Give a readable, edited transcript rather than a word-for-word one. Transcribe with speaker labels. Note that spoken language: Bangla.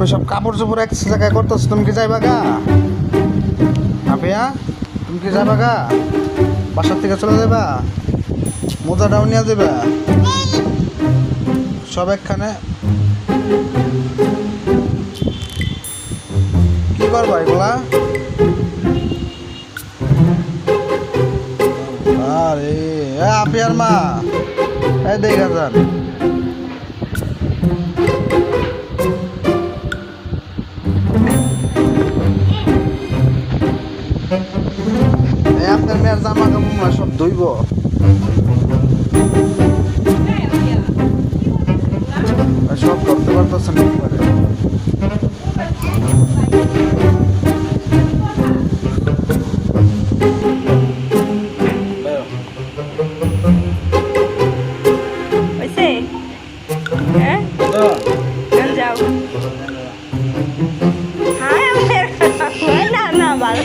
Speaker 1: তবে সব কাপড় চোপড় এক জায়গায় করতেছ, তুমি কি যাইবা গা? আপিয়া, তুমি কি যাবা গা? বাসার থেকে চলে যাবা? মোজাটাও নিয়ে যাবা? সব একখানে কি করবা এগুলা? আরে আপিয়ার মা, এই দেখা যান। আপনার মেয়ের জামা কাপড় সব ধুইব। সব করতে পারতেছেন একবারে।
Speaker 2: যাও হ্যাঁ না না ভালো